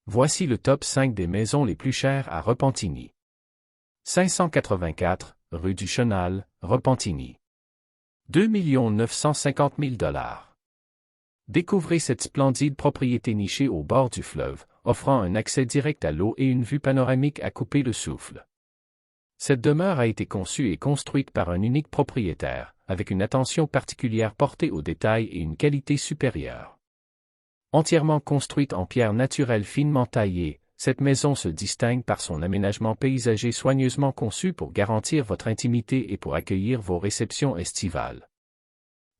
Voici le top 5 des maisons les plus chères à Repentigny. 584, rue du Chenal, Repentigny. 2 950 000 $. Découvrez cette splendide propriété nichée au bord du fleuve, offrant un accès direct à l'eau et une vue panoramique à couper le souffle. Cette demeure a été conçue et construite par un unique propriétaire, avec une attention particulière portée aux détails et une qualité supérieure. Entièrement construite en pierre naturelle finement taillée, cette maison se distingue par son aménagement paysager soigneusement conçu pour garantir votre intimité et pour accueillir vos réceptions estivales.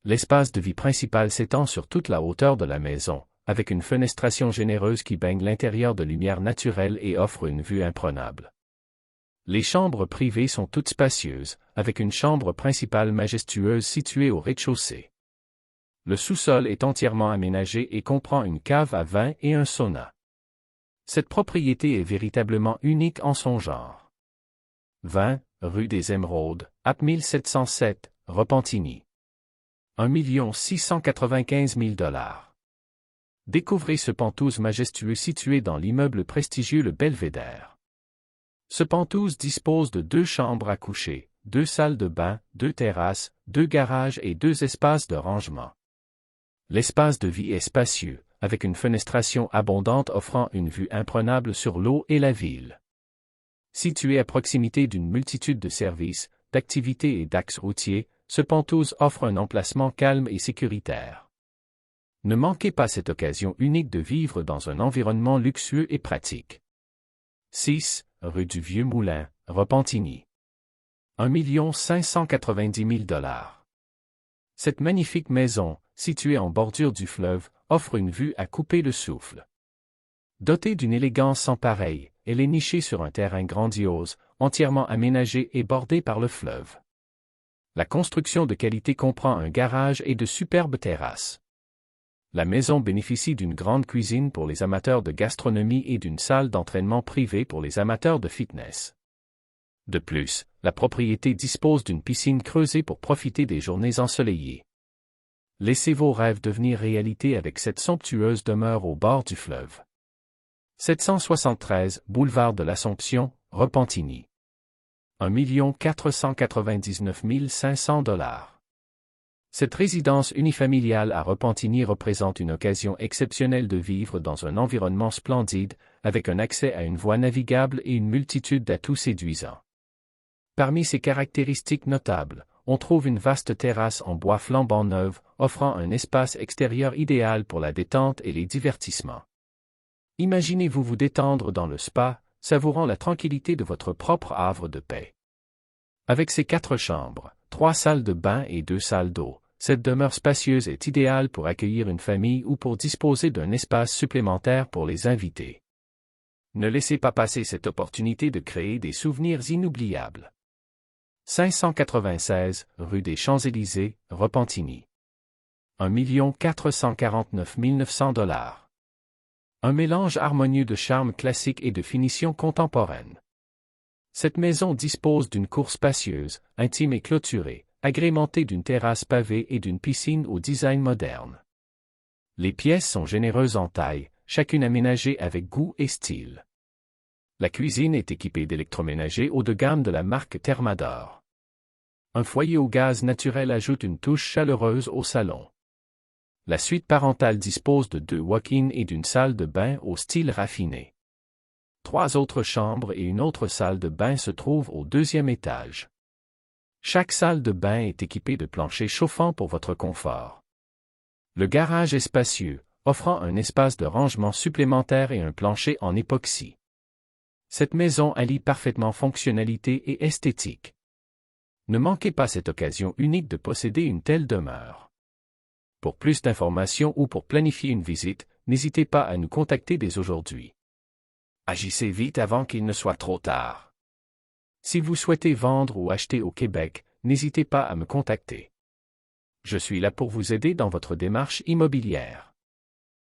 L'espace de vie principal s'étend sur toute la hauteur de la maison, avec une fenestration généreuse qui baigne l'intérieur de lumière naturelle et offre une vue imprenable. Les chambres privées sont toutes spacieuses, avec une chambre principale majestueuse située au rez-de-chaussée. Le sous-sol est entièrement aménagé et comprend une cave à vin et un sauna. Cette propriété est véritablement unique en son genre. 20, rue des Émeraudes, AP 1707, Repentigny. 1 695 000 $. Découvrez ce penthouse majestueux situé dans l'immeuble prestigieux Le Belvédère. Ce penthouse dispose de 2 chambres à coucher, 2 salles de bain, 2 terrasses, 2 garages et 2 espaces de rangement. L'espace de vie est spacieux, avec une fenestration abondante offrant une vue imprenable sur l'eau et la ville. Situé à proximité d'une multitude de services, d'activités et d'axes routiers, ce penthouse offre un emplacement calme et sécuritaire. Ne manquez pas cette occasion unique de vivre dans un environnement luxueux et pratique. 6, rue du Vieux Moulin, Repentigny. 1 590 000 $. Cette magnifique maison, située en bordure du fleuve, offre une vue à couper le souffle. Dotée d'une élégance sans pareille, elle est nichée sur un terrain grandiose, entièrement aménagé et bordé par le fleuve. La construction de qualité comprend un garage et de superbes terrasses. La maison bénéficie d'une grande cuisine pour les amateurs de gastronomie et d'une salle d'entraînement privée pour les amateurs de fitness. De plus, la propriété dispose d'une piscine creusée pour profiter des journées ensoleillées. Laissez vos rêves devenir réalité avec cette somptueuse demeure au bord du fleuve. 773, boulevard de l'Assomption, Repentigny. 1 499 500 $. Cette résidence unifamiliale à Repentigny représente une occasion exceptionnelle de vivre dans un environnement splendide, avec un accès à une voie navigable et une multitude d'atouts séduisants. Parmi ses caractéristiques notables, on trouve une vaste terrasse en bois flambant neuve, offrant un espace extérieur idéal pour la détente et les divertissements. Imaginez-vous vous détendre dans le spa, savourant la tranquillité de votre propre havre de paix. Avec ses 4 chambres, 3 salles de bain et 2 salles d'eau, cette demeure spacieuse est idéale pour accueillir une famille ou pour disposer d'un espace supplémentaire pour les invités. Ne laissez pas passer cette opportunité de créer des souvenirs inoubliables. 596, rue des Champs-Élysées, Repentigny. 1 449 900 $. Un mélange harmonieux de charme classique et de finition contemporaine. Cette maison dispose d'une cour spacieuse, intime et clôturée, agrémentée d'une terrasse pavée et d'une piscine au design moderne. Les pièces sont généreuses en taille, chacune aménagée avec goût et style. La cuisine est équipée d'électroménagers haut de gamme de la marque Thermador. Un foyer au gaz naturel ajoute une touche chaleureuse au salon. La suite parentale dispose de 2 walk-in et d'une salle de bain au style raffiné. 3 autres chambres et une autre salle de bain se trouvent au 2e étage. Chaque salle de bain est équipée de planchers chauffants pour votre confort. Le garage est spacieux, offrant un espace de rangement supplémentaire et un plancher en époxy. Cette maison allie parfaitement fonctionnalité et esthétique. Ne manquez pas cette occasion unique de posséder une telle demeure. Pour plus d'informations ou pour planifier une visite, n'hésitez pas à nous contacter dès aujourd'hui. Agissez vite avant qu'il ne soit trop tard. Si vous souhaitez vendre ou acheter au Québec, n'hésitez pas à me contacter. Je suis là pour vous aider dans votre démarche immobilière.